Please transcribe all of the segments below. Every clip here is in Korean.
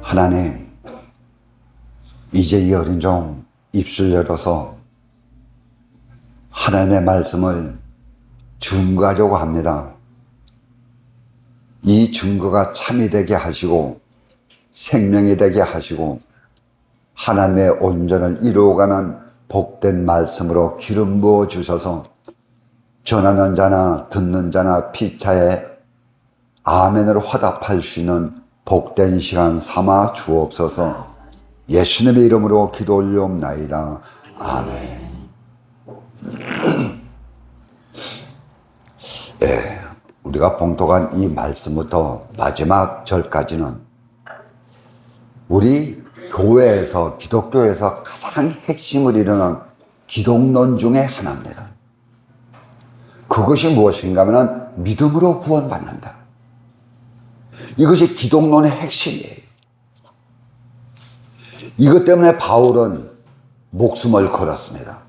하나님, 이제 이 어린 종 입술 열어서 하나님의 말씀을 증거하려고 합니다. 이 증거가 참이 되게 하시고 생명이 되게 하시고 하나님의 온전을 이루어가는 복된 말씀으로 기름 부어 주셔서 전하는 자나 듣는 자나 피차에 아멘으로 화답할 수 있는 복된 시간 삼아 주옵소서. 예수님의 이름으로 기도 올리옵나이다. 아멘. 예, 우리가 봉독한 이 말씀부터 마지막 절까지는 우리 교회에서, 기독교에서 가장 핵심을 이루는 기독론 중에 하나입니다. 그것이 무엇인가 하면 믿음으로 구원받는다. 이것이 기독론의 핵심이에요. 이것 때문에 바울은 목숨을 걸었습니다.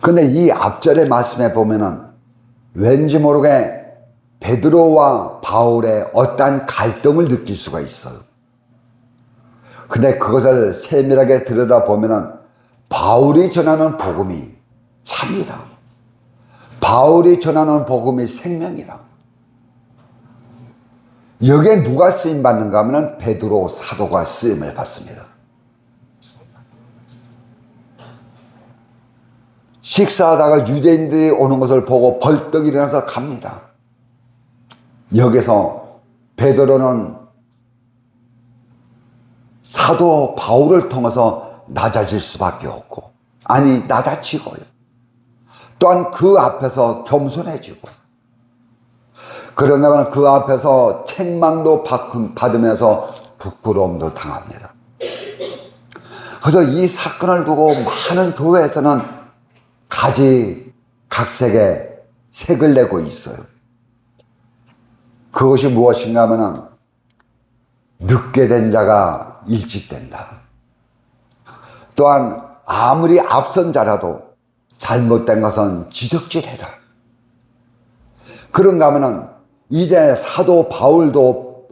그런데 이 앞절의 말씀에 보면은 왠지 모르게 베드로와 바울의 어떠한 갈등을 느낄 수가 있어요. 근데 그것을 세밀하게 들여다보면은 바울이 전하는 복음이 참이다. 바울이 전하는 복음이 생명이다. 여기에 누가 쓰임 받는가 하면 베드로 사도가 쓰임을 받습니다. 식사하다가 유대인들이 오는 것을 보고 벌떡 일어나서 갑니다. 여기서 베드로는 사도 바울을 통해서 낮아질 수밖에 없고, 아니 낮아지고요. 또한 그 앞에서 겸손해지고, 그런가 하면 그 앞에서 책망도 받으면서 부끄러움도 당합니다. 그래서 이 사건을 두고 많은 교회에서는 각색의 색을 내고 있어요. 그것이 무엇인가 하면 늦게 된 자가 일찍 된다. 또한 아무리 앞선 자라도 잘못된 것은 지적질해라. 그런가 하면 이제 사도 바울도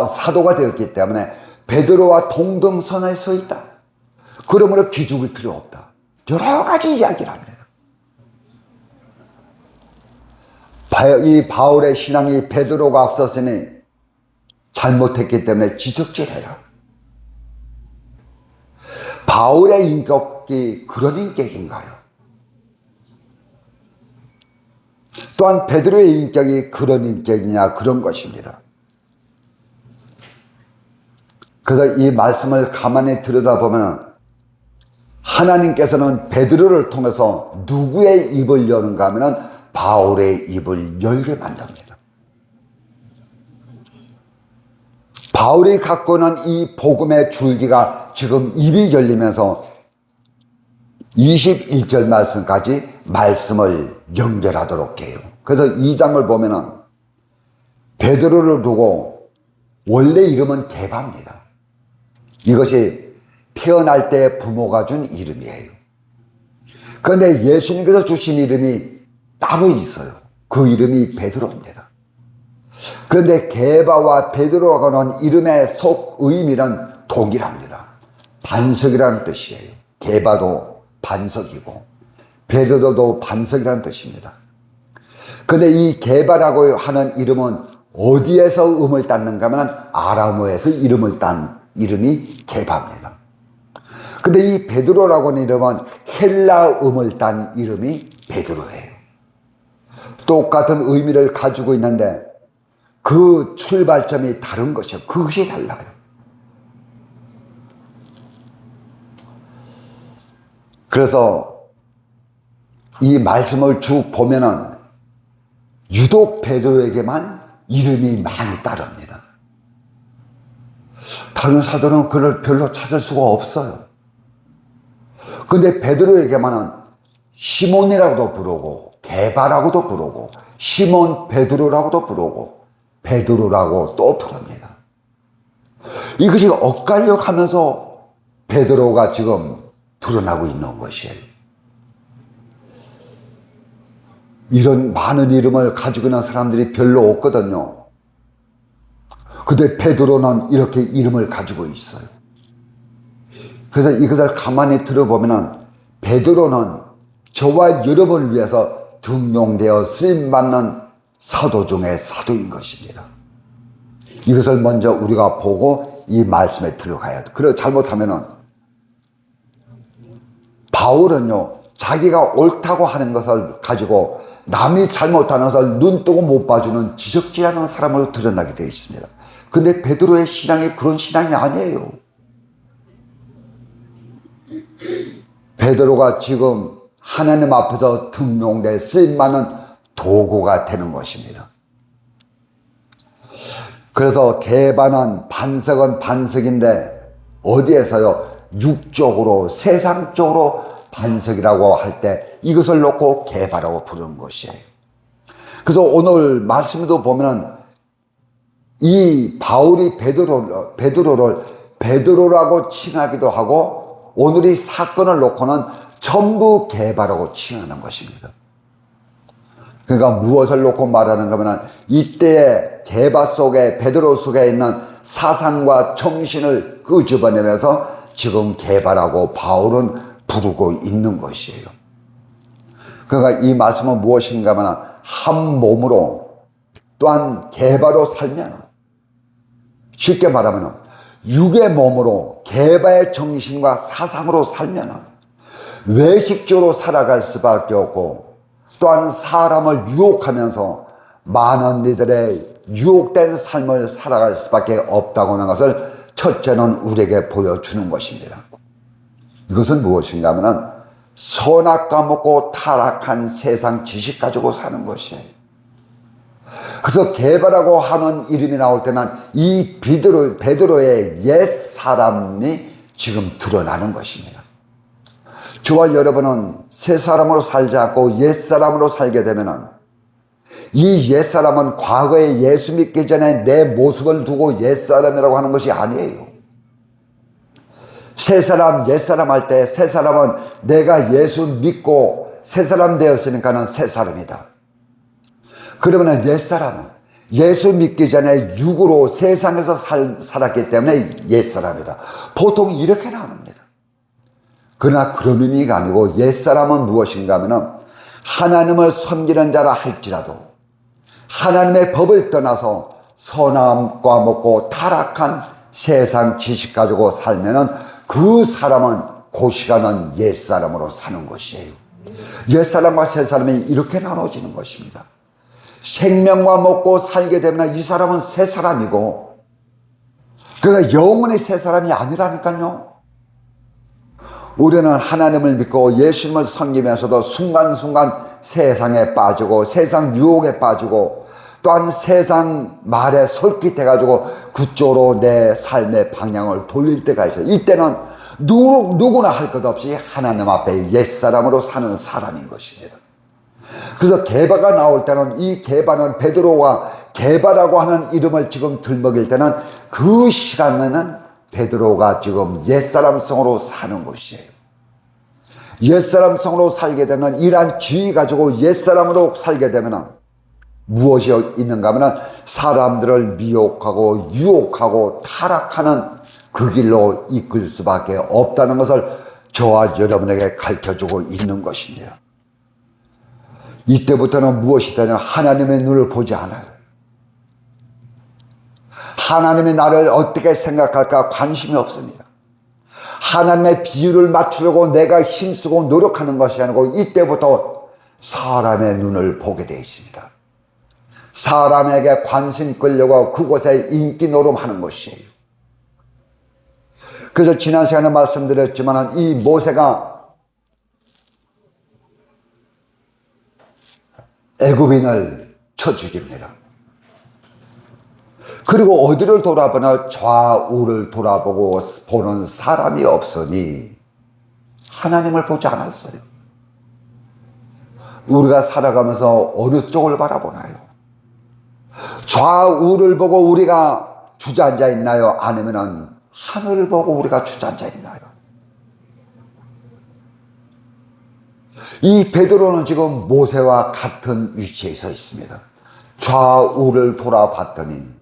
사도가 되었기 때문에 베드로와 동등선에 서 있다. 그러므로 기죽을 필요 없다. 여러 가지 이야기를 합니다. 이 바울의 신앙이 베드로가 앞섰으니 잘못했기 때문에 지적질해라. 바울의 인격이 그런 인격인가요? 또한 베드로의 인격이 그런 인격이냐, 그런 것입니다. 그래서 이 말씀을 가만히 들여다보면 하나님께서는 베드로를 통해서 누구의 입을 여는가 하면 바울의 입을 열게 만듭니다. 바울이 갖고 있는 이 복음의 줄기가 지금 입이 열리면서 21절 말씀까지 말씀을 연결하도록 해요. 그래서 이 장을 보면은 베드로를 두고 원래 이름은 게바입니다. 이것이 태어날 때 부모가 준 이름이에요. 그런데 예수님께서 주신 이름이 따로 있어요. 그 이름이 베드로입니다. 그런데 게바와 베드로가 넣은 이름의 속 의미는 동일합니다. 반석이라는 뜻이에요. 게바도 반석이고 베드로도 반석이라는 뜻입니다. 그런데 이 게바라고 하는 이름은 어디에서 음을 땄는가 하면 아람어에서 이름을 딴 이름이 게바입니다. 근데 이 베드로라고 하는 이름은 헬라 음을 딴 이름이 베드로예요. 똑같은 의미를 가지고 있는데 그 출발점이 다른 것이요. 그것이 달라요. 그래서 이 말씀을 쭉 보면은 유독 베드로에게만 이름이 많이 따릅니다. 다른 사도는 그를 별로 찾을 수가 없어요. 근데 베드로에게만은 시몬이라고도 부르고 게바라고도 부르고 시몬 베드로라고도 부르고 베드로라고 또 부릅니다. 이것이 엇갈려 가면서 베드로가 지금 드러나고 있는 것이에요. 이런 많은 이름을 가지고 있는 사람들이 별로 없거든요. 근데 베드로는 이렇게 이름을 가지고 있어요. 그래서 이것을 가만히 들어보면 베드로는 저와 여러분을 위해서 등용되어 쓰임받는 사도 중에 사도인 것입니다. 이것을 먼저 우리가 보고 이 말씀에 들어가야 돼. 그래 잘못하면은 바울은요 자기가 옳다고 하는 것을 가지고 남이 잘못하는 것을 눈 뜨고 못 봐주는 지적질하는 사람으로 드러나게 되어 있습니다. 근데 베드로의 신앙이 그런 신앙이 아니에요. 베드로가 지금 하나님 앞에서 등용돼 쓰임받는 도구가 되는 것입니다. 그래서 개반은 반석은 반석인데 어디에서요? 육적으로 세상적으로 반석이라고 할 때 이것을 놓고 개바라고 부르는 것이에요. 그래서 오늘 말씀에도 보면은 이 바울이 베드로를 베드로라고 칭하기도 하고 오늘 이 사건을 놓고는 전부 개바라고 칭하는 것입니다. 그러니까 무엇을 놓고 말하는가 하면 이때의 개바 속에 베드로 속에 있는 사상과 정신을 끄집어내면서 지금 개바라고 바울은 부르고 있는 것이에요. 그러니까 이 말씀은 무엇인가 하면 한 몸으로 또한 개바로 살면 쉽게 말하면 육의 몸으로 개바의 정신과 사상으로 살면 외식적으로 살아갈 수밖에 없고 또한 사람을 유혹하면서 많은 이들의 유혹된 삶을 살아갈 수밖에 없다고 하는 것을 첫째는 우리에게 보여주는 것입니다. 이것은 무엇인가 하면 선악 까먹고 타락한 세상 지식 가지고 사는 것이에요. 그래서 개바라고 하는 이름이 나올 때는 이 베드로의 옛 사람이 지금 드러나는 것입니다. 저와 여러분은 새 사람으로 살지 않고 옛 사람으로 살게 되면 이 옛 사람은 과거에 예수 믿기 전에 내 모습을 두고 옛 사람이라고 하는 것이 아니에요. 새 사람, 옛 사람 할 때 새 사람은 내가 예수 믿고 새 사람 되었으니까는 새 사람이다. 그러면 옛 사람은 예수 믿기 전에 육으로 세상에서 살았기 때문에 옛 사람이다. 보통 이렇게 나눕니다. 그러나 그런 의미가 아니고 옛 사람은 무엇인가 하면 하나님을 섬기는 자라 할지라도 하나님의 법을 떠나서 선함과 먹고 타락한 세상 지식 가지고 살면은 그 사람은 그 시간은 옛 사람으로 사는 것이에요. 옛 사람과 새 사람이 이렇게 나눠지는 것입니다. 생명과 먹고 살게 되면 이 사람은 새 사람이고 그가 영원히 새 사람이 아니라니까요. 우리는 하나님을 믿고 예수님을 섬기면서도 순간순간 세상에 빠지고 세상 유혹에 빠지고 또한 세상 말에 솔깃해가지고 그쪽으로 내 삶의 방향을 돌릴 때가 있어요. 이때는 누구나 할 것 없이 하나님 앞에 옛사람으로 사는 사람인 것입니다. 그래서 개바가 나올 때는 이 개바는 베드로가 개바라고 하는 이름을 지금 들먹일 때는 그 시간에는 베드로가 지금 옛사람성으로 사는 것이에요. 옛사람성으로 살게 되면 이러한 지위 가지고 옛사람으로 살게 되면 무엇이 있는가 하면 사람들을 미혹하고 유혹하고 타락하는 그 길로 이끌 수밖에 없다는 것을 저와 여러분에게 가르쳐주고 있는 것입니다. 이때부터는 무엇이 되냐 하나님의 눈을 보지 않아요. 하나님이 나를 어떻게 생각할까 관심이 없습니다. 하나님의 비율을 맞추려고 내가 힘쓰고 노력하는 것이 아니고 이때부터 사람의 눈을 보게 되어 있습니다. 사람에게 관심 끌려고 그곳에 인기 노름하는 것이에요. 그래서 지난 시간에 말씀드렸지만 이 모세가 애굽인을 쳐 죽입니다. 그리고 어디를 돌아보나 좌우를 돌아보고 보는 사람이 없으니 하나님을 보지 않았어요. 우리가 살아가면서 어느 쪽을 바라보나요? 좌우를 보고 우리가 주저앉아 있나요? 아니면 하늘을 보고 우리가 주저앉아 있나요? 이 베드로는 지금 모세와 같은 위치에 서 있습니다. 좌우를 돌아봤더니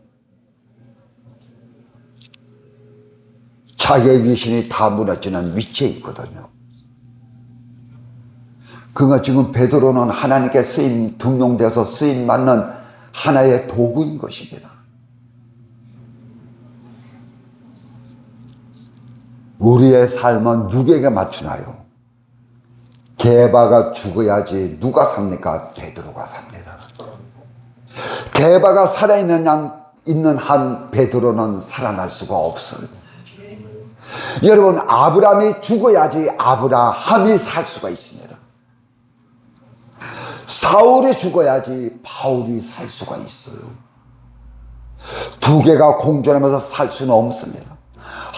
자기의 위신이 다 무너지는 위치에 있거든요. 그러니까 지금 베드로는 하나님께 쓰임 등용되어서 쓰임 받는 하나의 도구인 것입니다. 우리의 삶은 누구에게 맞추나요? 게바가 죽어야지 누가 삽니까? 베드로가 삽니다. 게바가 살아있는 한 베드로는 살아날 수가 없어요. 여러분, 아브라함이 죽어야지 아브라함이 살 수가 있습니다. 사울이 죽어야지 바울이 살 수가 있어요. 두 개가 공존하면서 살 수는 없습니다.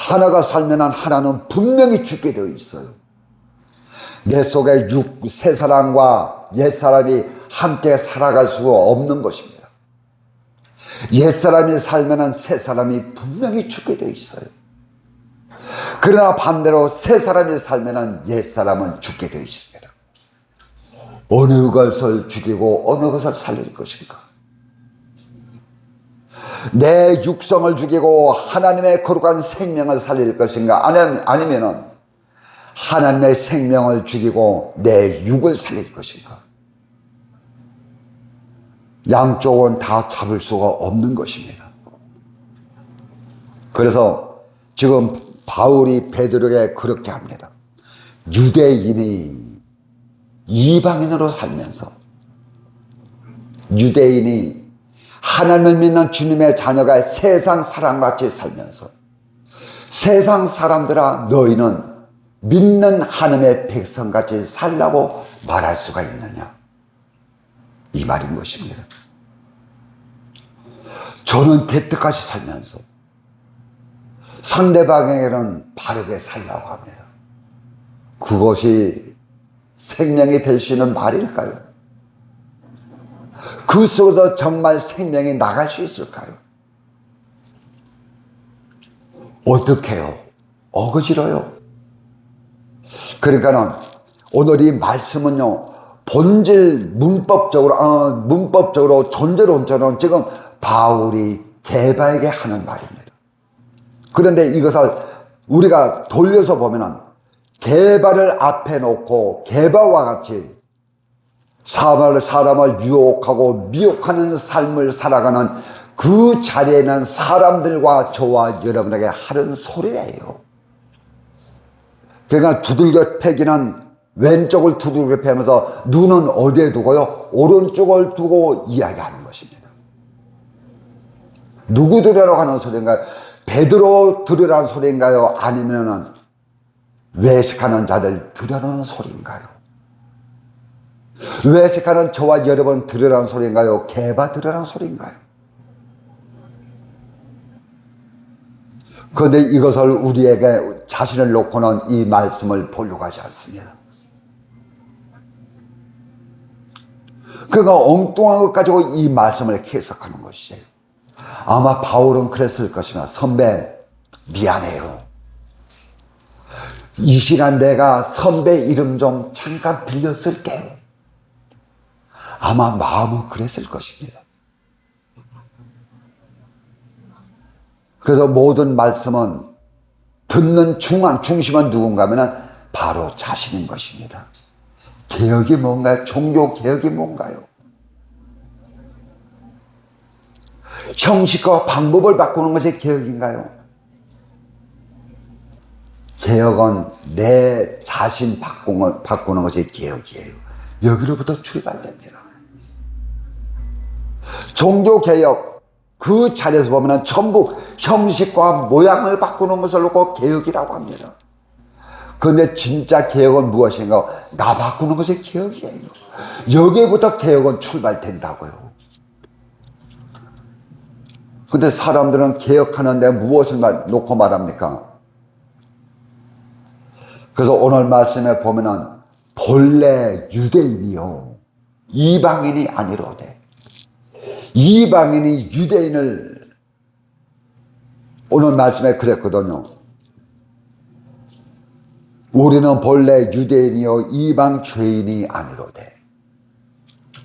하나가 살면 하나는 분명히 죽게 되어 있어요. 내 속에 새 사람과 옛 사람이 함께 살아갈 수가 없는 것입니다. 옛 사람이 살면 새 사람이 분명히 죽게 되어 있어요. 그러나 반대로 새 사람이 살면 옛 사람은 죽게 되어 있습니다. 어느 것을 죽이고 어느 것을 살릴 것인가? 내 육성을 죽이고 하나님의 거룩한 생명을 살릴 것인가? 아니면은 하나님의 생명을 죽이고 내 육을 살릴 것인가? 양쪽은 다 잡을 수가 없는 것입니다. 그래서 지금 바울이 베드로에게 그렇게 합니다. 유대인이 이방인으로 살면서, 유대인이 하나님을 믿는 주님의 자녀가 세상 사람같이 살면서, 세상 사람들아 너희는 믿는 하나님의 백성같이 살라고 말할 수가 있느냐, 이 말인 것입니다. 저는 대뜻까지 살면서 상대방에게는 바르게 살라고 합니다. 그것이 생명이 될 수 있는 말일까요? 그 속에서 정말 생명이 나갈 수 있을까요? 어떻게 해요? 어거지러요. 그러니까는 오늘 이 말씀은요, 본질 문법적으로 존재론처럼 지금 바울이 게바에게 하는 말입니다. 그런데 이것을 우리가 돌려서 보면은 게바를 앞에 놓고 게바와 같이 사람을 유혹하고 미혹하는 삶을 살아가는 그 자리에는 사람들과 저와 여러분에게 하는 소리예요. 그러니까 두들겨 패기는 왼쪽을 두들겨 패면서 눈은 어디에 두고요? 오른쪽을 두고 이야기하는 것입니다. 누구 들으라고 하는 소리인가요? 베드로 들으라는 소리인가요? 아니면은 외식하는 자들 들으라는 소리인가요? 외식하는 저와 여러분 들으라는 소리인가요? 게바 들으라는 소리인가요? 그런데 이것을 우리에게 자신을 놓고는 이 말씀을 보려고 하지 않습니다. 그가 엉뚱한 것 가지고 이 말씀을 해석하는 것이에요. 아마 바울은 그랬을 것이며, 선배 미안해요. 이 시간 내가 선배 이름 좀 잠깐 빌렸을게요. 아마 마음은 그랬을 것입니다. 그래서 모든 말씀은 듣는 중심은 누군가 하면 바로 자신인 것입니다. 개혁이 뭔가요? 종교 개혁이 뭔가요? 형식과 방법을 바꾸는 것이 개혁인가요? 개혁은 내 자신 바꾸는 것이 개혁이에요. 여기로부터 출발됩니다. 종교개혁, 그 자리에서 보면 전부 형식과 모양을 바꾸는 것을 놓고 개혁이라고 합니다. 그런데 진짜 개혁은 무엇인가? 나 바꾸는 것이 개혁이에요. 여기부터 개혁은 출발된다고요. 그런데 사람들은 개혁하는데 무엇을 놓고 말합니까? 그래서 오늘 말씀에 보면은 본래 유대인이요 이방인이 아니로되, 이방인이 유대인을 오늘 말씀에 그랬거든요. 우리는 본래 유대인이요 이방 죄인이 아니로되.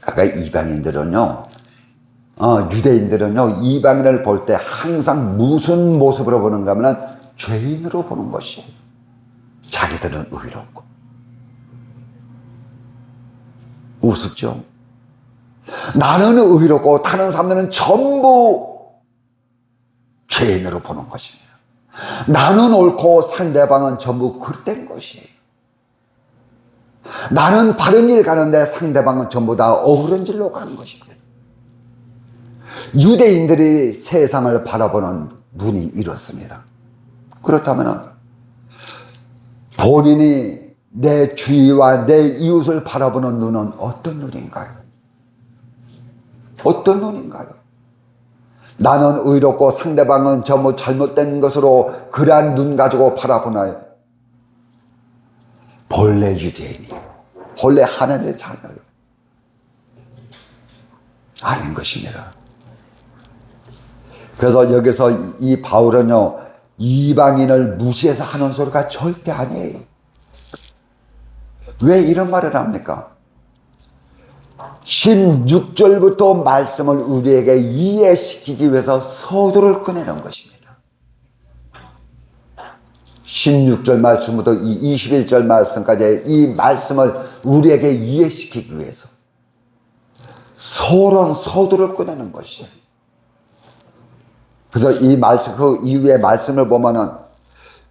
아까 이방인들은요, 유대인들은요 이방인을 볼 때 항상 무슨 모습으로 보는가 하면 죄인으로 보는 것이에요. 자기들은 의롭고. 우습죠? 나는 의롭고 다른 사람들은 전부 죄인으로 보는 것입니다. 나는 옳고 상대방은 전부 그릇된 것이에요. 나는 바른 길 가는데 상대방은 전부 다 어그런 길로 가는 것입니다. 유대인들이 세상을 바라보는 눈이 이렇습니다. 그렇다면 본인이 내 주위와 내 이웃을 바라보는 눈은 어떤 눈인가요? 어떤 눈인가요? 나는 의롭고 상대방은 전부 잘못된 것으로 그러한 눈 가지고 바라보나요? 본래 유대인이에요. 본래 하나님의 자녀예요. 아닌 것입니다. 그래서 여기서 이 바울은요, 이방인을 무시해서 하는 소리가 절대 아니에요. 왜 이런 말을 합니까? 16절부터 말씀을 우리에게 이해시키기 위해서 서두를 꺼내는 것입니다. 16절 말씀부터 21절 말씀까지 이 말씀을 우리에게 이해시키기 위해서 서두를 꺼내는 것이에요. 그래서 이 말씀, 그 이후의 말씀을 보면은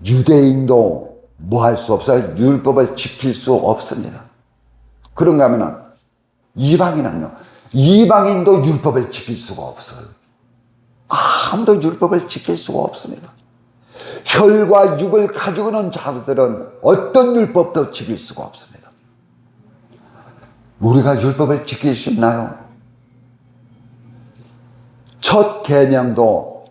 유대인도 뭐 할 수 없어요. 율법을 지킬 수 없습니다. 그런가 하면은 이방인은요, 이방인도 율법을 지킬 수가 없어요. 아무도 율법을 지킬 수가 없습니다. 혈과 육을 가지고는 자들은 어떤 율법도 지킬 수가 없습니다. 우리가 율법을 지킬 수 있나요? 첫 계명도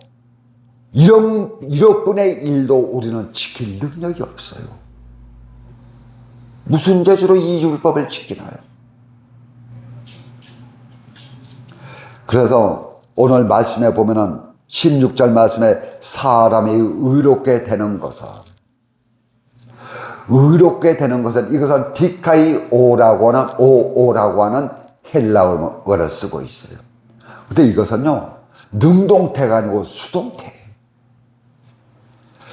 1억분의 1도 우리는 지킬 능력이 없어요. 무슨 재주로 이 율법을 지키나요? 그래서 오늘 말씀에 보면은 16절 말씀에 사람이 의롭게 되는 것은 이것은 디카이오라고 하는 헬라어를 쓰고 있어요. 근데 이것은요, 능동태가 아니고 수동태예요.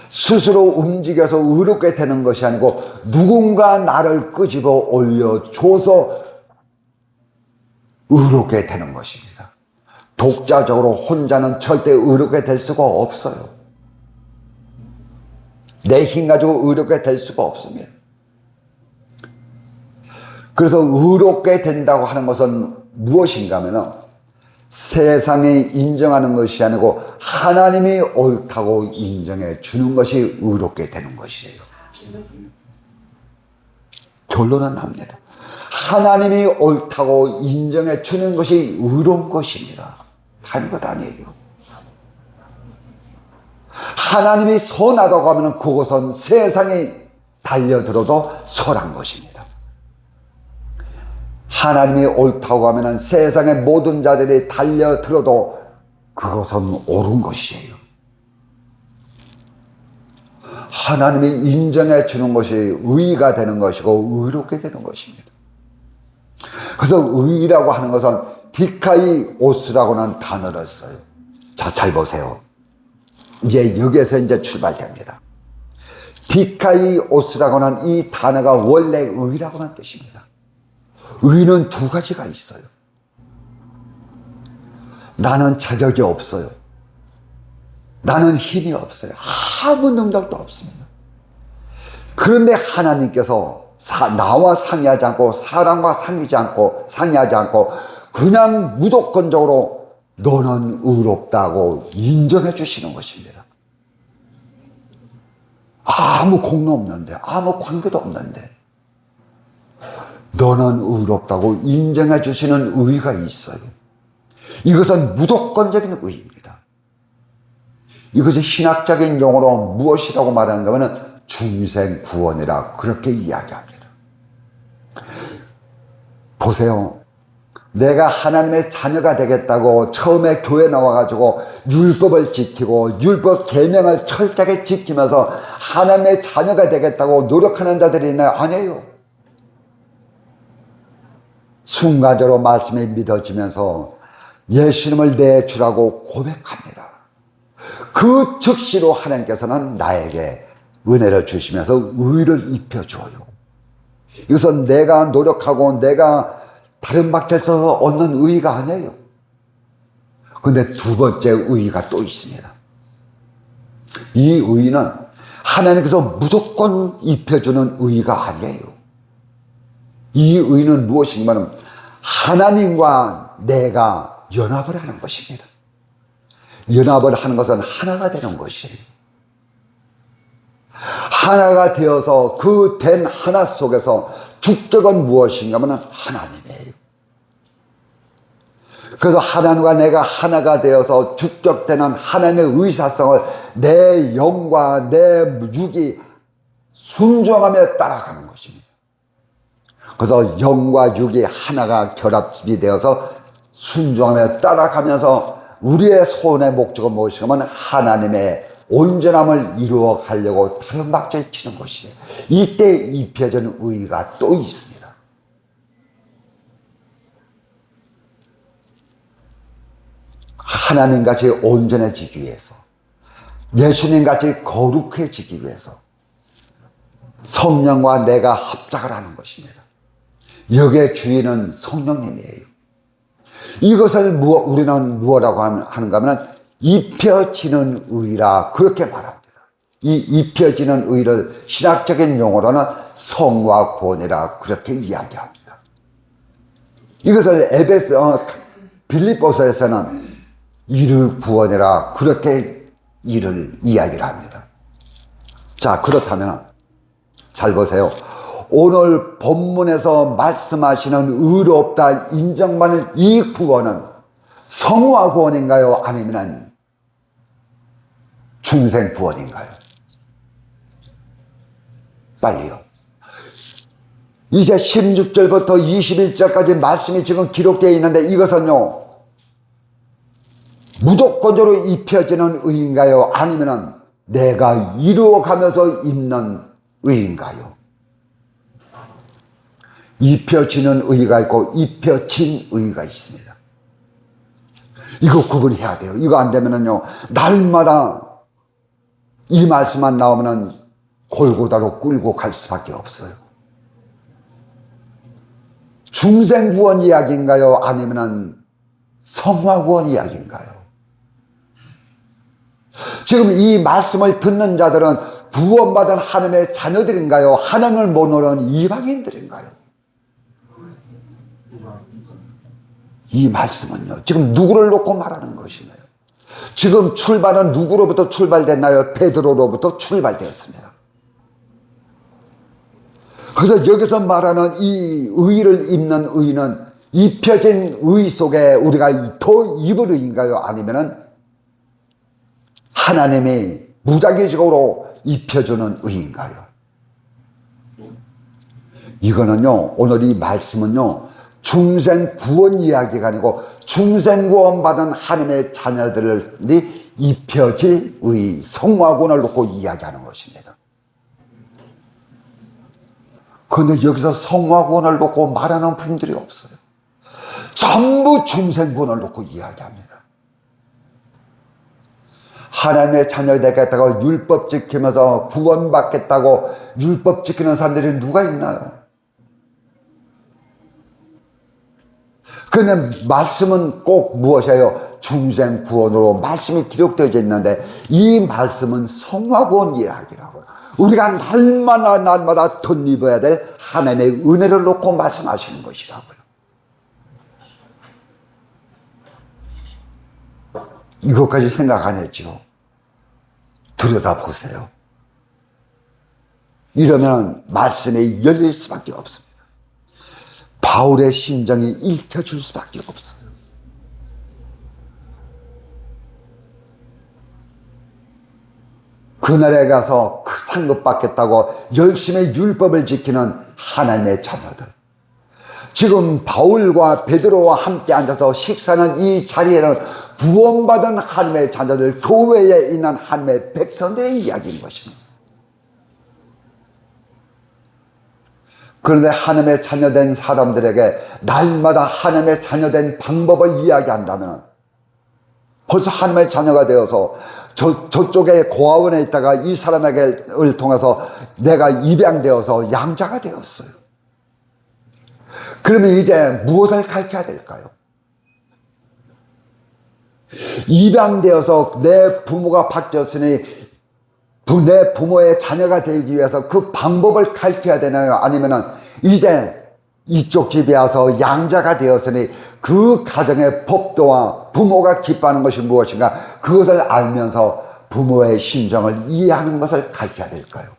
스스로 움직여서 의롭게 되는 것이 아니고 누군가 나를 끄집어 올려줘서 의롭게 되는 것입니다. 독자적으로 혼자는 절대 의롭게 될 수가 없어요. 내 힘 가지고 의롭게 될 수가 없습니다. 그래서 의롭게 된다고 하는 것은 무엇인가 하면은 세상이 인정하는 것이 아니고 하나님이 옳다고 인정해 주는 것이 의롭게 되는 것이에요. 결론은 납니다. 하나님이 옳다고 인정해 주는 것이 의로운 것입니다. 다른 것 아니에요. 하나님이 선하다고 하면 그것은 세상이 달려들어도 선한 것입니다. 하나님이 옳다고 하면 세상의 모든 자들이 달려들어도 그것은 옳은 것이에요. 하나님이 인정해 주는 것이 의가 되는 것이고 의롭게 되는 것입니다. 그래서 의라고 하는 것은 디카이오스라고 하는 단어를 써요. 자, 잘 보세요. 이제 여기에서 이제 출발됩니다. 디카이오스라고 하는 이 단어가 원래 의라고 하는 뜻입니다. 의는 두 가지가 있어요. 나는 자격이 없어요. 나는 힘이 없어요. 아무 능력도 없습니다. 그런데 하나님께서 나와 상의하지 않고 사람과 상의하지 않고 그냥 무조건적으로 너는 의롭다고 인정해 주시는 것입니다. 아무 공로 없는데, 아무 관계도 없는데 너는 의롭다고 인정해 주시는 의가 있어요. 이것은 무조건적인 의입니다. 이것이 신학적인 용어로 무엇이라고 말하는가 하면 중생 구원이라 그렇게 이야기합니다. 보세요. 내가 하나님의 자녀가 되겠다고 처음에 교회 나와가지고 율법을 지키고 율법 계명을 철저하게 지키면서 하나님의 자녀가 되겠다고 노력하는 자들이 있나요? 아니에요. 순간적으로 말씀이 믿어지면서 예수님을 내 주라고 고백합니다. 그 즉시로 하나님께서는 나에게 은혜를 주시면서 의를 입혀줘요. 이것은 내가 노력하고 내가 다른 박자를 써서 얻는 의가 아니에요. 근데 두 번째 의가 또 있습니다. 이 의는 하나님께서 무조건 입혀주는 의가 아니에요. 이 의는 무엇인가는 하나님과 내가 연합을 하는 것입니다. 연합을 하는 것은 하나가 되는 것이에요. 하나가 되어서 그 된 하나 속에서 주격은 무엇인가 하면 하나님이에요. 그래서 하나님과 내가 하나가 되어서 주격되는 하나님의 의사성을 내 영과 내 육이 순종하며 따라가는 것입니다. 그래서 영과 육이 하나가 결합이 되어서 순종하며 따라가면서 우리의 소원의 목적은 무엇이냐면 하나님의 온전함을 이루어 가려고 다른 박자를 치는 것이에요. 이때 입혀진 의가 또 있습니다. 하나님같이 온전해지기 위해서, 예수님같이 거룩해지기 위해서 성령과 내가 합작을 하는 것입니다. 여기에 주인은 성령님이에요. 이것을 우리는 무엇이라고 하는가 하면 입혀지는 의라 그렇게 말합니다. 이 입혀지는 의를 신학적인 용어로는 성화 구원이라 그렇게 이야기합니다. 이것을 빌립보서에서는 이를 구원이라 그렇게 이를 이야기를 합니다. 자, 그렇다면 잘 보세요. 오늘 본문에서 말씀하시는 의롭다 인정받는 이 구원은 성화 구원인가요? 아니면 중생 구원인가요? 빨리요. 이제 16절부터 21절까지 말씀이 지금 기록되어 있는데 이것은요, 무조건적으로 입혀지는 의인가요? 아니면 내가 이루어가면서 입는 의인가요? 입혀지는 의가 있고 입혀진 의가 있습니다. 이거 구분해야 돼요. 이거 안 되면은요, 날마다 이 말씀만 나오면은 골고다로 끌고 갈 수밖에 없어요. 중생 구원 이야기인가요? 아니면은 성화 구원 이야기인가요? 지금 이 말씀을 듣는 자들은 구원받은 하나님의 자녀들인가요? 하나님을 모르는 이방인들인가요? 이 말씀은요, 지금 누구를 놓고 말하는 것이나요? 지금 출발은 누구로부터 출발됐나요? 베드로로부터 출발되었습니다. 그래서 여기서 말하는 이 의를 입는 의는 입혀진 의 속에 우리가 더 입을 의인가요? 아니면은 하나님이 무작위적으로 입혀주는 의인가요? 이거는요, 오늘 이 말씀은요, 중생 구원 이야기가 아니고 중생 구원 받은 하나님의 자녀들이 입혀질 의, 성화구원을 놓고 이야기하는 것입니다. 그런데 여기서 성화구원을 놓고 말하는 분들이 없어요. 전부 중생 구원을 놓고 이야기합니다. 하나님의 자녀 되겠다고 율법 지키면서 구원받겠다고 율법 지키는 사람들이 누가 있나요? 그런데 말씀은 꼭 무엇이에요? 중생 구원으로 말씀이 기록되어 있는데 이 말씀은 성화 구원 이야기라고요. 우리가 날마다 덧입어야 될 하나님의 은혜를 놓고 말씀하시는 것이라고요. 이것까지 생각 안 했죠. 들여다보세요. 이러면 말씀이 열릴 수밖에 없습니다. 바울의 심정이 읽혀질 수밖에 없어요. 그날에 가서 상급 받겠다고 열심히 율법을 지키는 하나님의 자녀들. 지금 바울과 베드로와 함께 앉아서 식사하는 이 자리에는 구원받은 하나님의 자녀들, 교회에 있는 하나님의 백성들의 이야기인 것입니다. 그런데 하나님의 자녀된 사람들에게 날마다 하나님의 자녀된 방법을 이야기한다면 벌써 하나님의 자녀가 되어서 저쪽에 고아원에 있다가 이 사람에게를 통해서 내가 입양되어서 양자가 되었어요. 그러면 이제 무엇을 가르쳐야 될까요? 입양되어서 내 부모가 바뀌었으니 내 부모의 자녀가 되기 위해서 그 방법을 가르쳐야 되나요? 아니면은 이제 이쪽 집에 와서 양자가 되었으니 그 가정의 법도와 부모가 기뻐하는 것이 무엇인가 그것을 알면서 부모의 심정을 이해하는 것을 가르쳐야 될까요?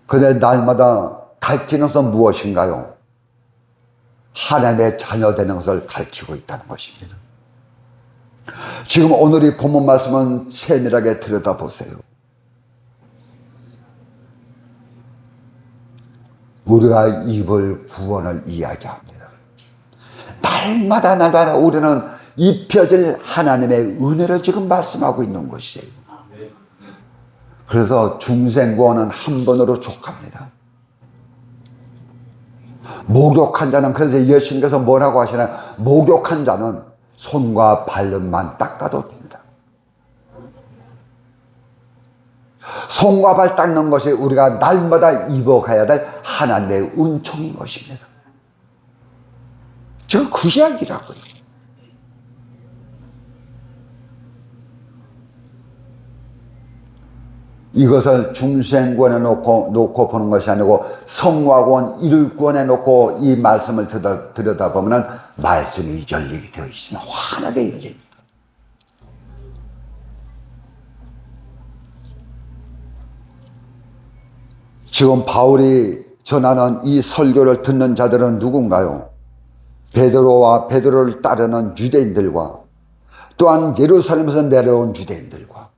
근데 날마다 가르치는 것은 무엇인가요? 하나님의 자녀 되는 것을 가르치고 있다는 것입니다. 지금 오늘 이 본문 말씀은 세밀하게 들여다보세요. 우리가 입을 구원을 이야기합니다. 날마다 우리는 입혀질 하나님의 은혜를 지금 말씀하고 있는 것이에요. 그래서 중생구원은 한 번으로 족합니다. 목욕한 자는, 그래서 예수님께서 뭐라고 하시나요? 목욕한 자는 손과 발끝만 닦아도 된다. 손과 발 닦는 것이 우리가 날마다 입어가야 될 하나님의 은총인 것입니다. 지금 그 이야기라고요. 이것을 중생구원에 놓고 보는 것이 아니고 성화구원, 일구원에 놓고 이 말씀을 들여다보면 말씀이 열리게 되어 있으면 환하게 열립니다. 지금 바울이 전하는 이 설교를 듣는 자들은 누군가요? 베드로를 따르는 유대인들과 또한 예루살렘에서 내려온 유대인들과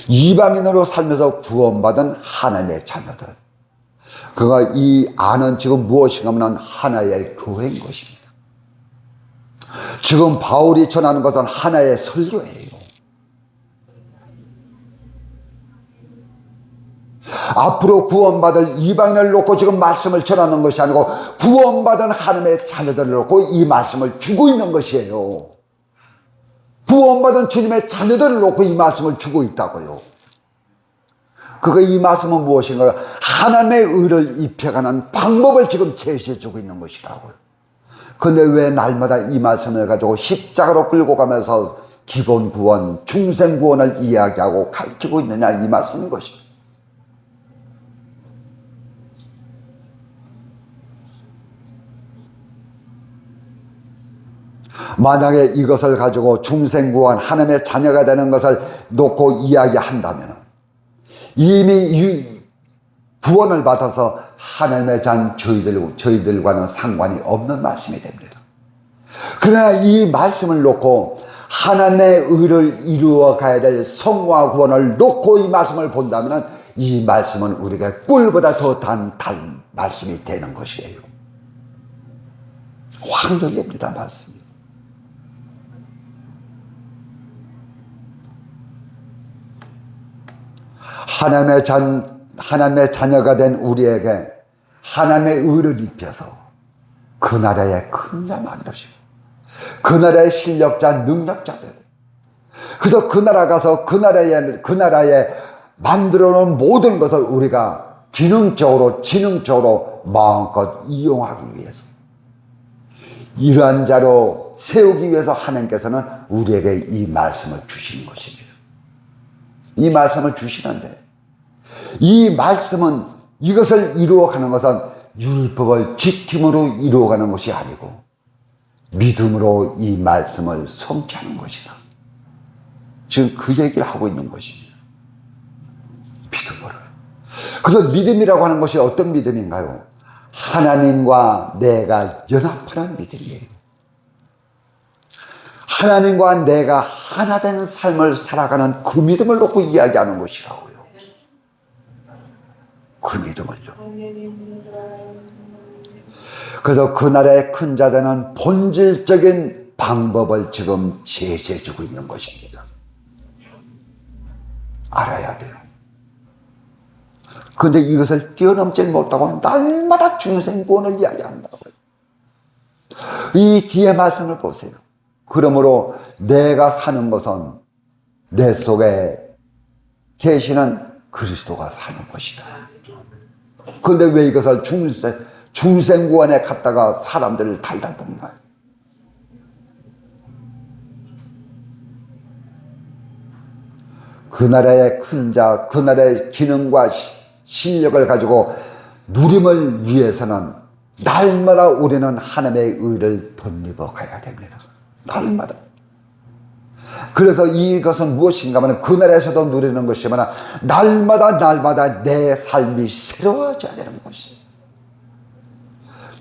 이방인으로 살면서 구원받은 하나님의 자녀들. 그가 이 안은 지금 무엇인가 하면 하나의 교회인 것입니다. 지금 바울이 전하는 것은 하나의 설교예요. 앞으로 구원받을 이방인을 놓고 지금 말씀을 전하는 것이 아니고 구원받은 하나님의 자녀들을 놓고 이 말씀을 주고 있는 것이에요. 구원받은 주님의 자녀들을 놓고 이 말씀을 주고 있다고요. 이 말씀은 무엇인가요? 하나님의 의를 입혀가는 방법을 지금 제시해 주고 있는 것이라고요. 그런데 왜 날마다 이 말씀을 가지고 십자가로 끌고 가면서 기본 구원, 중생 구원을 이야기하고 가르치고 있느냐, 이 말씀인 것입니다. 만약에 이것을 가지고 중생구원, 하나님의 자녀가 되는 것을 놓고 이야기한다면 이미 구원을 받아서 하나님의 자녀 저희들과는 상관이 없는 말씀이 됩니다. 그러나 이 말씀을 놓고 하나님의 의를 이루어 가야 될 성화 구원을 놓고 이 말씀을 본다면 이 말씀은 우리가 꿀보다 더 단 말씀이 되는 것이에요. 확 열립니다, 말씀이. 하나님의 자녀가 된 우리에게 하나님의 의를 입혀서 그 나라의 큰 자 만드시고 그 나라의 실력자, 능력자들, 그래서 그 나라 가서 그 나라에 만들어 놓은 모든 것을 우리가 기능적으로, 지능적으로 마음껏 이용하기 위해서 이러한 자로 세우기 위해서 하나님께서는 우리에게 이 말씀을 주시는 것입니다. 이 말씀을 주시는데 이 말씀은 이것을 이루어가는 것은 율법을 지킴으로 이루어가는 것이 아니고 믿음으로 이 말씀을 성취하는 것이다. 지금 그 얘기를 하고 있는 것입니다. 믿음으로. 그래서 믿음이라고 하는 것이 어떤 믿음인가요? 하나님과 내가 연합하는 믿음이에요. 하나님과 내가 하나 된 삶을 살아가는 그 믿음을 놓고 이야기하는 것이라고요. 그 믿음을요. 그래서 그 나라의 큰 자들은 본질적인 방법을 지금 제시해주고 있는 것입니다. 알아야 돼요. 그런데 이것을 뛰어넘지 못하고 날마다 중생구원을 이야기한다고요. 이 뒤에 말씀을 보세요. 그러므로 내가 사는 것은 내 속에 계시는 그리스도가 사는 것이다. 그런데 왜 이것을 중생구원에 갖다가 사람들을 달달 볶나요? 그 나라의 큰 자, 그 나라의 기능과 실력을 가지고 누림을 위해서는 날마다 우리는 하나님의 의를 덧입어 가야 됩니다. 날마다. 그래서 이것은 무엇인가 하면 그 나라에서도 누리는 것이지만 날마다 내 삶이 새로워져야 되는 것이에요.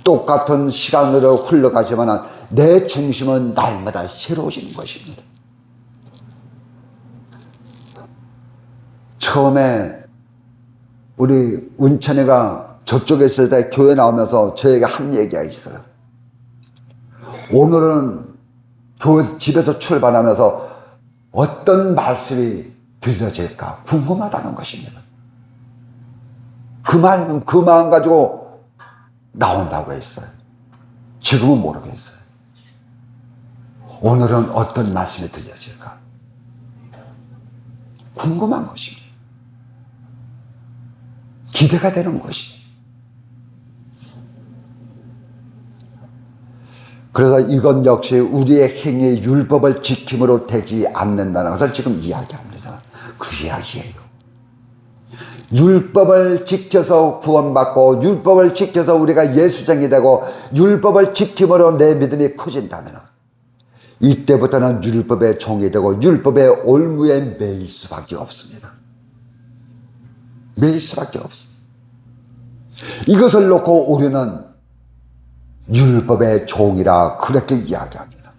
똑같은 시간으로 흘러가지만 내 중심은 날마다 새로워지는 것입니다. 처음에 우리 은찬이가 저쪽에 있을 때 교회 나오면서 저에게 한 얘기가 있어요. 오늘은 집에서 출발하면서 어떤 말씀이 들려질까 궁금하다는 것입니다. 그 마음 가지고 나온다고 했어요. 지금은 모르겠어요. 오늘은 어떤 말씀이 들려질까 궁금한 것입니다. 기대가 되는 것이. 그래서 이건 역시 우리의 행위의 율법을 지킴으로 되지 않는다는 것을 지금 이야기합니다. 그 이야기예요. 율법을 지켜서 구원받고 율법을 지켜서 우리가 예수쟁이 되고 율법을 지킴으로 내 믿음이 커진다면 이때부터는 율법의 종이 되고 율법의 올무에 매일 수밖에 없습니다. 매일 수밖에 없습니다. 이것을 놓고 우리는 율법의 종이라 그렇게 이야기합니다.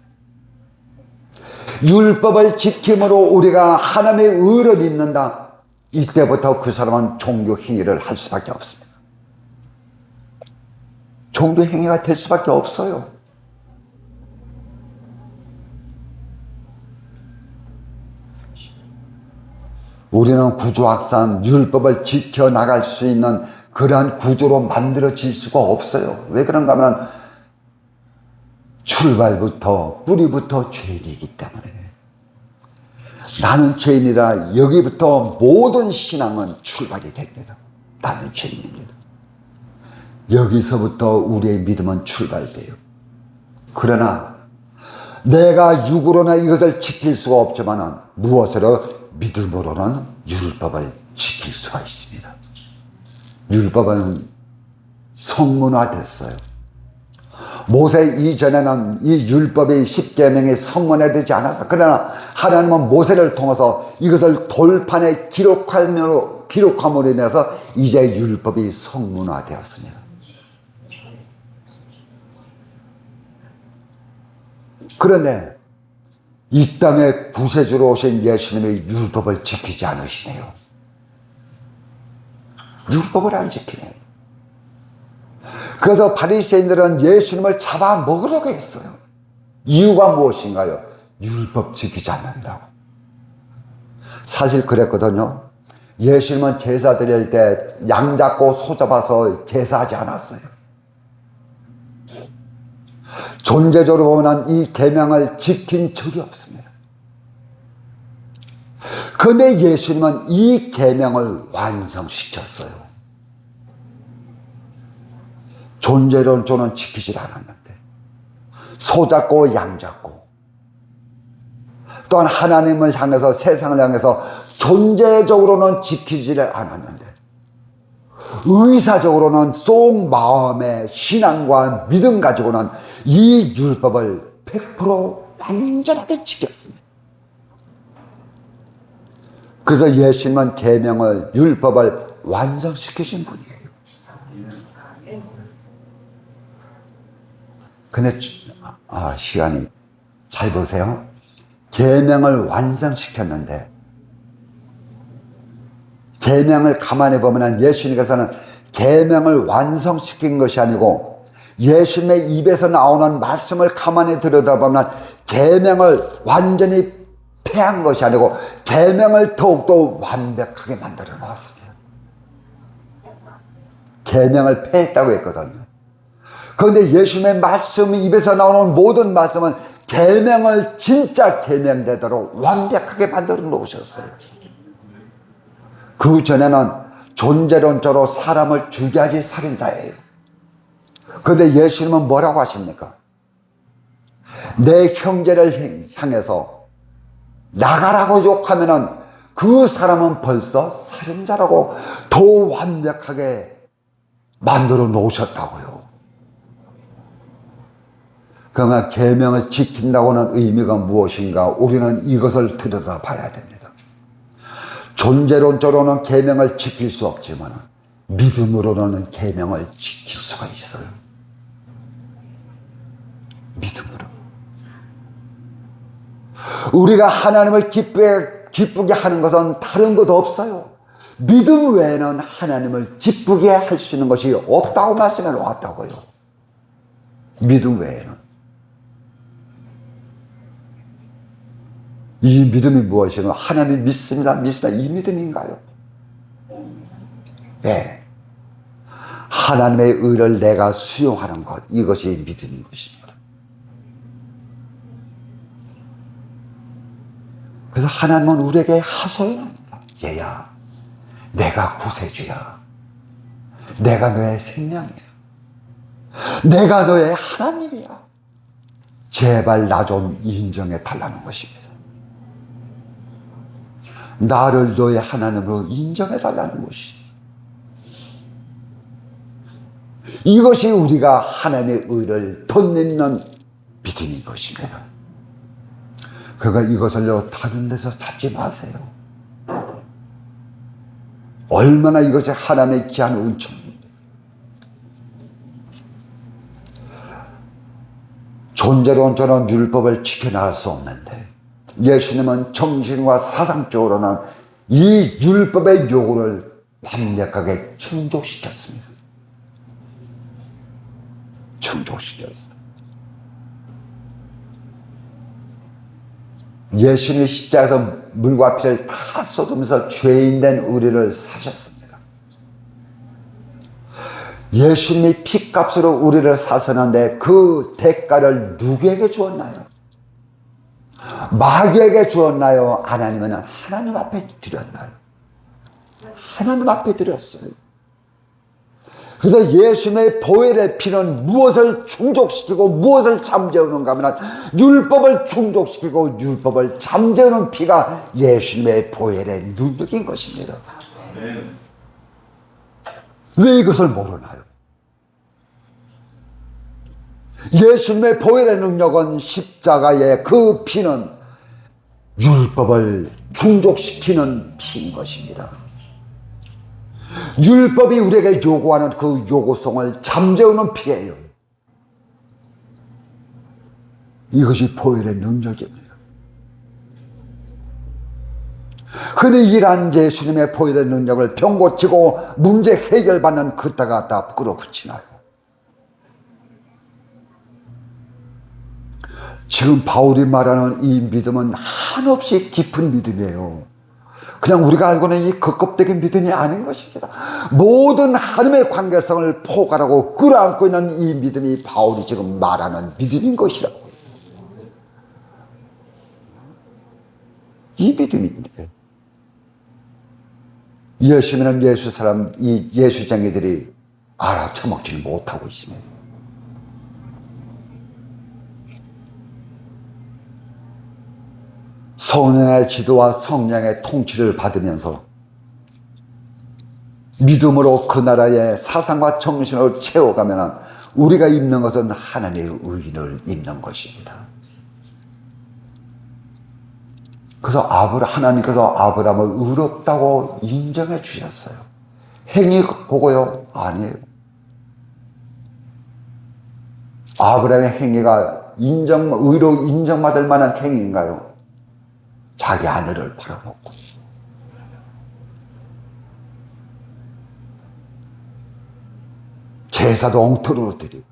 율법을 지킴으로 우리가 하나님의 의를 입는다. 이때부터 그 사람은 종교 행위를 할 수밖에 없습니다. 종교 행위가 될 수밖에 없어요. 우리는 구조학상 율법을 지켜나갈 수 있는 그러한 구조로 만들어질 수가 없어요. 왜 그런가 하면 출발부터 뿌리부터 죄인이기 때문에 나는 죄인이라 여기부터 모든 신앙은 출발이 됩니다. 나는 죄인입니다. 여기서부터 우리의 믿음은 출발돼요. 그러나 내가 육으로는 이것을 지킬 수가 없지만 무엇으로? 믿음으로는 율법을 지킬 수가 있습니다. 율법은 성문화됐어요. 모세 이전에는 이 율법이 십계명이 성문화되지 않아서 그러나 하나님은 모세를 통해서 이것을 돌판에 기록함으로 인해서 이제 율법이 성문화되었습니다. 그런데 이 땅에 구세주로 오신 예수님이 율법을 지키지 않으시네요. 율법을 안 지키네요. 그래서 바리새인들은 예수님을 잡아먹으려고 했어요. 이유가 무엇인가요? 율법 지키지 않는다고. 사실 그랬거든요. 예수님은 제사 드릴 때 양 잡고 소 잡아서 제사하지 않았어요. 존재적으로 보면 이 계명을 지킨 적이 없습니다. 그런데 예수님은 이 계명을 완성시켰어요. 존재론조는 지키질 않았는데 소 잡고 양 잡고 또한 하나님을 향해서 세상을 향해서 존재적으로는 지키지를 않았는데 의사적으로는 속 마음의 신앙과 믿음 가지고는 이 율법을 100% 완전하게 지켰습니다. 그래서 예수님은 계명을 율법을 완성시키신 분이에요. 근데 시간이 잘 보세요. 계명을 완성시켰는데 계명을 가만히 보면 예수님께서는 계명을 완성시킨 것이 아니고 예수님의 입에서 나오는 말씀을 가만히 들여다보면 계명을 완전히 폐한 것이 아니고 계명을 더욱더 완벽하게 만들어 놓았습니다. 계명을 폐했다고 했거든요. 그런데 예수님의 말씀, 입에서 나오는 모든 말씀은 계명을 진짜 계명대로 완벽하게 만들어 놓으셨어요. 그 전에는 존재론적으로 사람을 죽여야지 살인자예요. 그런데 예수님은 뭐라고 하십니까? 내 형제를 향해서 나가라고 욕하면은 그 사람은 벌써 살인자라고 더 완벽하게 만들어 놓으셨다고요. 그러나 계명을 지킨다고는 의미가 무엇인가? 우리는 이것을 들여다봐야 됩니다. 존재론적으로는 계명을 지킬 수 없지만 믿음으로는 계명을 지킬 수가 있어요. 믿음으로. 우리가 하나님을 기쁘게 하는 것은 다른 것 없어요. 믿음 외에는 하나님을 기쁘게 할 수 있는 것이 없다고 말씀해 놓았다고요. 믿음 외에는. 이 믿음이 무엇인가? 하나님 믿습니다. 이 믿음인가요? 네. 하나님의 의를 내가 수용하는 것, 이것이 믿음인 것입니다. 그래서 하나님은 우리에게 하소연합니다. 얘야, 내가 구세주야. 내가 너의 생명이야. 내가 너의 하나님이야. 제발 나 좀 인정해 달라는 것입니다. 나를 너의 하나님으로 인정해 달라는 것이. 이것이 우리가 하나님의 의를 덧입는 믿음인 것입니다. 그러니까 이것을요 다른 데서 찾지 마세요. 얼마나 이것이 하나님의 귀한 은총입니다. 존재론적으로는 율법을 지켜나갈 수 없는데 예수님은 정신과 사상적으로는 이 율법의 요구를 완벽하게 충족시켰습니다. 충족시켰어요. 예수님이 십자가에서 물과 피를 다 쏟으면서 죄인된 우리를 사셨습니다. 예수님이 피값으로 우리를 사셨는데 그 대가를 누구에게 주었나요? 마귀에게 주었나요? 아니면 하나님 앞에 드렸나요? 하나님 앞에 드렸어요. 그래서 예수님의 보혈의 피는 무엇을 충족시키고 무엇을 잠재우는가 하면 율법을 충족시키고 율법을 잠재우는 피가 예수님의 보혈의 능력인 것입니다. 왜 이것을 모르나요? 예수님의 보혈의 능력은 십자가의 그 피는 율법을 충족시키는 피인 것입니다. 율법이 우리에게 요구하는 그 요구성을 잠재우는 피예요. 이것이 보혈의 능력입니다. 그런데 이러한 예수님의 보혈의 능력을 병 고치고 문제 해결받는 그때가 다 끌어붙이나요? 지금 바울이 말하는 이 믿음은 한없이 깊은 믿음이에요. 그냥 우리가 알고는 이 겉껍데기 믿음이 아닌 것입니다. 모든 하나님의 관계성을 포괄하고 끌어안고 있는 이 믿음이 바울이 지금 말하는 믿음인 것이라고요. 이 믿음인데 열심히는 예수 사람, 이 예수쟁이들이 알아쳐먹지를 못하고 있습니다. 성령의 지도와 성령의 통치를 받으면서 믿음으로 그 나라의 사상과 정신을 채워가면 우리가 입는 것은 하나님의 의를 입는 것입니다. 그래서 하나님께서 아브라함을 의롭다고 인정해 주셨어요. 행위 보고요? 아니에요. 아브라함의 행위가 의로 인정받을 만한 행위인가요? 자기 아내를 팔아먹고 제사도 엉터리로 드리고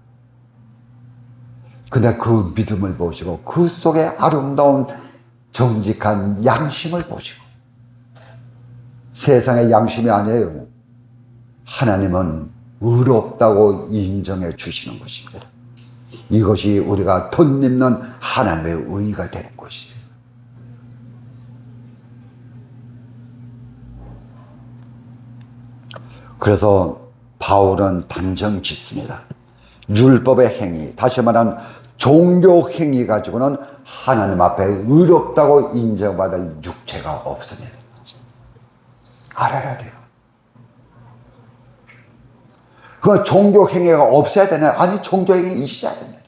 근데 그 믿음을 보시고 그 속에 아름다운 정직한 양심을 보시고 세상의 양심이 아니에요. 하나님은 의롭다고 인정해 주시는 것입니다. 이것이 우리가 덧입는 하나님의 의가 되는 것이에요. 그래서 바울은 단정 짓습니다. 율법의 행위, 다시 말하면 종교 행위 가지고는 하나님 앞에 의롭다고 인정받을 육체가 없습니다. 알아야 돼요. 그 종교 행위가 없어야 되나요? 아니, 종교 행위 있어야 됩니다.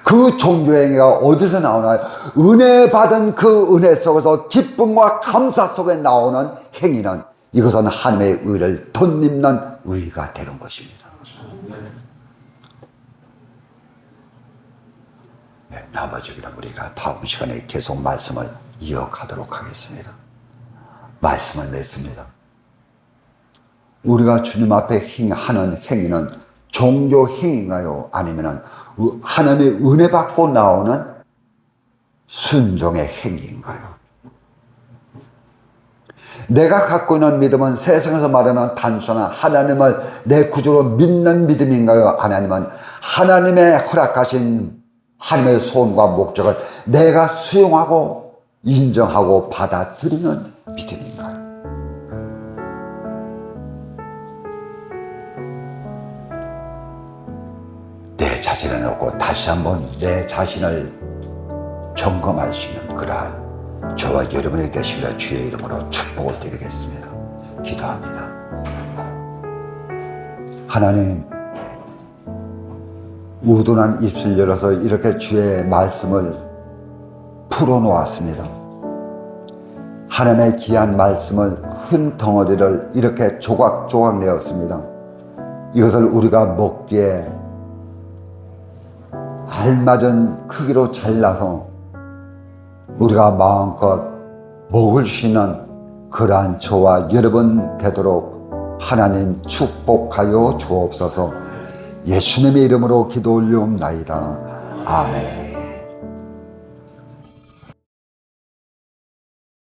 그 종교 행위가 어디서 나오나요? 은혜 받은 그 은혜 속에서 기쁨과 감사 속에 나오는 행위는 이것은 하나님의 의를 덧입는 의가 되는 것입니다. 네, 나머지는 우리가 다음 시간에 계속 말씀을 이어가도록 하겠습니다. 말씀을 냈습니다. 우리가 주님 앞에 하는 행위는 종교 행위인가요? 아니면 하나님의 은혜 받고 나오는 순종의 행위인가요? 내가 갖고 있는 믿음은 세상에서 말하는 단순한 하나님을 내 구주로 믿는 믿음인가요? 아니면 하나님의 허락하신 하나님의 소원과 목적을 내가 수용하고 인정하고 받아들이는 믿음인가요? 내 자신을 놓고 다시 한번 내 자신을 점검할 수 있는 그러한 저와 여러분이 되시기를 주의 이름으로 축복을 드리겠습니다. 기도합니다. 하나님, 우둔한 입술 열어서 이렇게 주의 말씀을 풀어놓았습니다. 하나님의 귀한 말씀을 큰 덩어리를 이렇게 조각조각 내었습니다. 이것을 우리가 먹기에 알맞은 크기로 잘라서 우리가 마음껏 먹을 수 있는 그러한 저와 여러분 되도록 하나님 축복하여 주옵소서. 예수님의 이름으로 기도 올리옵나이다. 아멘.